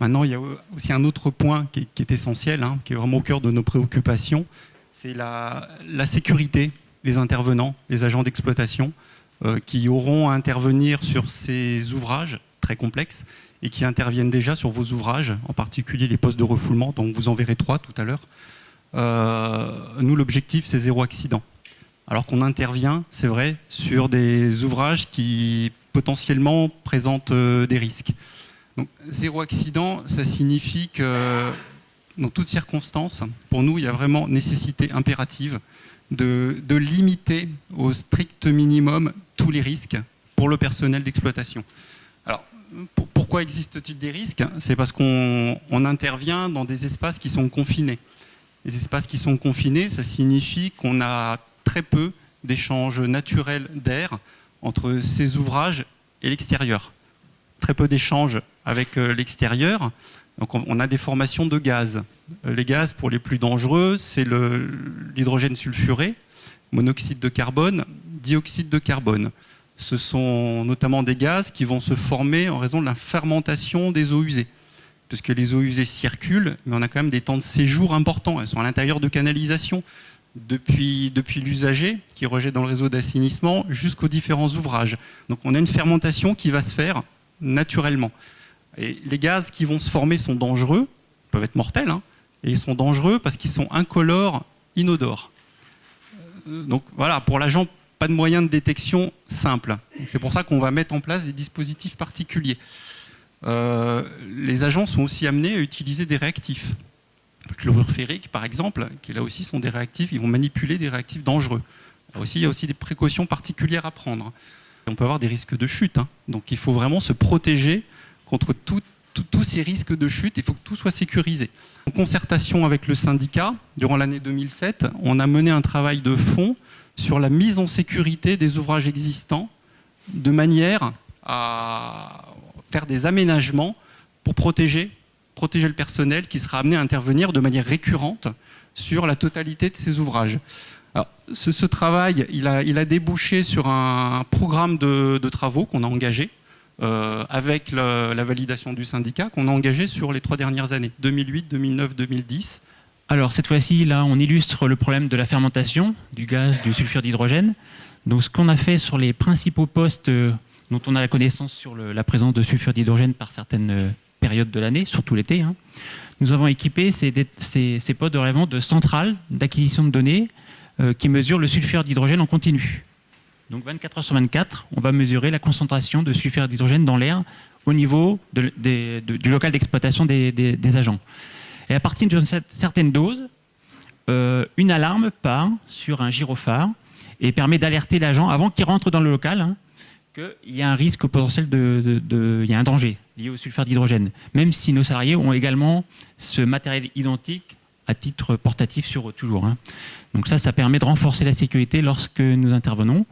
Maintenant, il y a aussi un autre point qui est essentiel, hein, qui est vraiment au cœur de nos préoccupations, c'est la sécurité des intervenants, les agents d'exploitation, qui auront à intervenir sur ces ouvrages très complexes et qui interviennent déjà sur vos ouvrages, en particulier les postes de refoulement, dont vous en verrez 3 tout à l'heure. Nous, l'objectif, c'est 0 accident. Alors qu'on intervient, c'est vrai, sur des ouvrages qui potentiellement présentent des risques. Donc, 0 accident, ça signifie que dans toutes circonstances, pour nous, il y a vraiment nécessité impérative de limiter au strict minimum tous les risques pour le personnel d'exploitation. Alors, pourquoi existe-t-il des risques? C'est parce qu'on intervient dans des espaces qui sont confinés. Les espaces qui sont confinés, ça signifie qu'on a très peu d'échanges naturels d'air entre ces ouvrages et l'extérieur. Très peu d'échanges avec l'extérieur. Donc on a des formations de gaz. Les gaz, pour les plus dangereux, c'est l'hydrogène sulfuré, monoxyde de carbone, dioxyde de carbone. Ce sont notamment des gaz qui vont se former en raison de la fermentation des eaux usées. Puisque les eaux usées circulent, mais on a quand même des temps de séjour importants. Elles sont à l'intérieur de canalisations, depuis l'usager qui rejette dans le réseau d'assainissement jusqu'aux différents ouvrages. Donc on a une fermentation qui va se faire naturellement. Et les gaz qui vont se former sont dangereux, peuvent être mortels, hein, et ils sont dangereux parce qu'ils sont incolores, inodores. Donc voilà, pour l'agent, pas de moyen de détection simple. C'est pour ça qu'on va mettre en place des dispositifs particuliers. Les agents sont aussi amenés à utiliser des réactifs. Le chlorure ferrique, par exemple, qui là aussi sont des réactifs, ils vont manipuler des réactifs dangereux. Là aussi, il y a aussi des précautions particulières à prendre. Et on peut avoir des risques de chute, hein. Donc il faut vraiment se protéger contre tous ces risques de chute. Il faut que tout soit sécurisé. En concertation avec le syndicat, durant l'année 2007, on a mené un travail de fond sur la mise en sécurité des ouvrages existants, de manière à faire des aménagements pour protéger le personnel qui sera amené à intervenir de manière récurrente sur la totalité de ces ouvrages. Alors, ce travail, il a débouché sur un programme de travaux qu'on a engagé avec la validation du syndicat, qu'on a engagé sur les 3 dernières années, 2008, 2009, 2010. Alors cette fois-ci, là, on illustre le problème de la fermentation du gaz, du sulfure d'hydrogène. Donc ce qu'on a fait sur les principaux postes dont on a la connaissance sur la présence de sulfure d'hydrogène par certaines périodes de l'année, surtout l'été, hein, nous avons équipé ces postes de relèvement de centrales d'acquisition de données qui mesurent le sulfure d'hydrogène en continu. Donc 24 heures sur 24, on va mesurer la concentration de sulfure d'hydrogène dans l'air au niveau du local d'exploitation des agents. Et à partir d'une certaine dose, une alarme part sur un gyrophare et permet d'alerter l'agent avant qu'il rentre dans le local, hein, qu'il y a un risque potentiel, il y a un danger lié au sulfure d'hydrogène, même si nos salariés ont également ce matériel identique à titre portatif sur eux, toujours. Hein. Donc ça permet de renforcer la sécurité lorsque nous intervenons.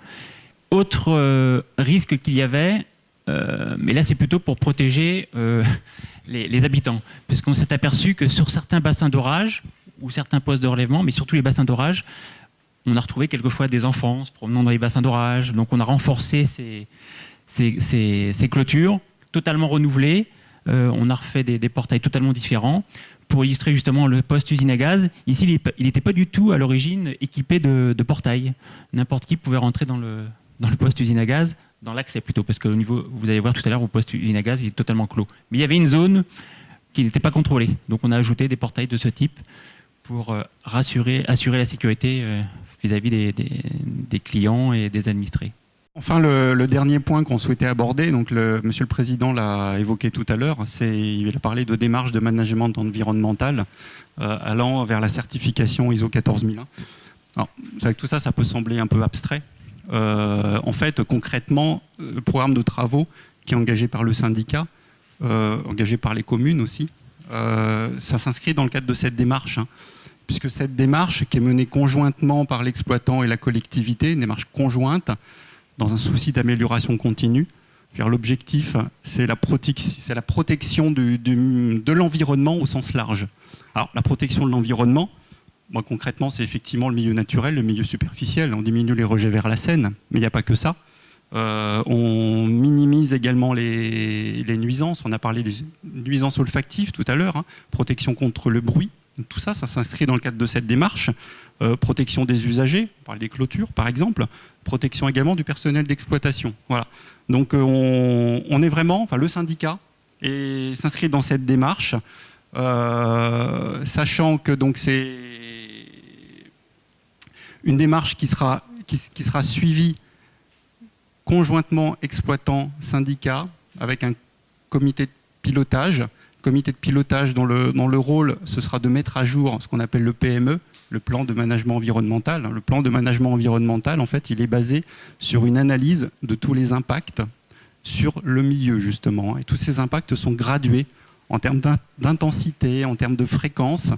Autre risque qu'il y avait, mais là c'est plutôt pour protéger les habitants, parce qu'on s'est aperçu que sur certains bassins d'orage, ou certains postes de relèvement, mais surtout les bassins d'orage, on a retrouvé quelquefois des enfants se promenant dans les bassins d'orage. Donc on a renforcé ces clôtures, totalement renouvelées. On a refait des portails totalement différents pour illustrer justement le poste usine à gaz. Ici, il n'était pas du tout à l'origine équipé de portails. N'importe qui pouvait rentrer dans le poste usine à gaz, dans l'accès plutôt, parce qu'au niveau, vous allez voir tout à l'heure, au poste usine à gaz, il est totalement clos. Mais il y avait une zone qui n'était pas contrôlée. Donc on a ajouté des portails de ce type pour assurer la sécurité vis-à-vis des clients et des administrés. Enfin, le dernier point qu'on souhaitait aborder, donc Monsieur le Président l'a évoqué tout à l'heure, il a parlé de démarches de management environnemental allant vers la certification ISO 14001. Alors, avec tout ça, ça peut sembler un peu abstrait. En fait, concrètement, le programme de travaux qui est engagé par le syndicat, engagé par les communes aussi, ça s'inscrit dans le cadre de cette démarche, hein, puisque cette démarche qui est menée conjointement par l'exploitant et la collectivité, une démarche conjointe, dans un souci d'amélioration continue. L'objectif, c'est la protection de l'environnement au sens large. Alors, la protection de l'environnement, moi, concrètement, c'est effectivement le milieu naturel, le milieu superficiel. On diminue les rejets vers la Seine, mais il n'y a pas que ça. On minimise minimise également les nuisances. On a parlé des nuisances olfactives tout à l'heure, hein. Protection contre le bruit. Donc, tout ça, ça s'inscrit dans le cadre de cette démarche. Protection des usagers, on parle des clôtures par exemple. Protection également du personnel d'exploitation. Voilà. Donc on est vraiment, enfin le syndicat s'inscrit dans cette démarche, sachant que donc c'est une démarche qui sera suivie conjointement exploitant-syndicat avec un comité de pilotage. Comité de pilotage dont le rôle, ce sera de mettre à jour ce qu'on appelle le PME, le plan de management environnemental. Le plan de management environnemental, en fait, il est basé sur une analyse de tous les impacts sur le milieu, justement. Et tous ces impacts sont gradués en termes d'intensité, en termes de fréquence.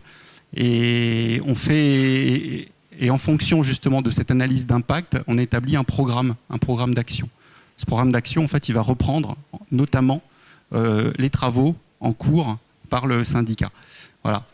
Et en fonction, justement, de cette analyse d'impact, on établit un programme d'action. Ce programme d'action, en fait, il va reprendre notamment les travaux en cours par le syndicat. Voilà.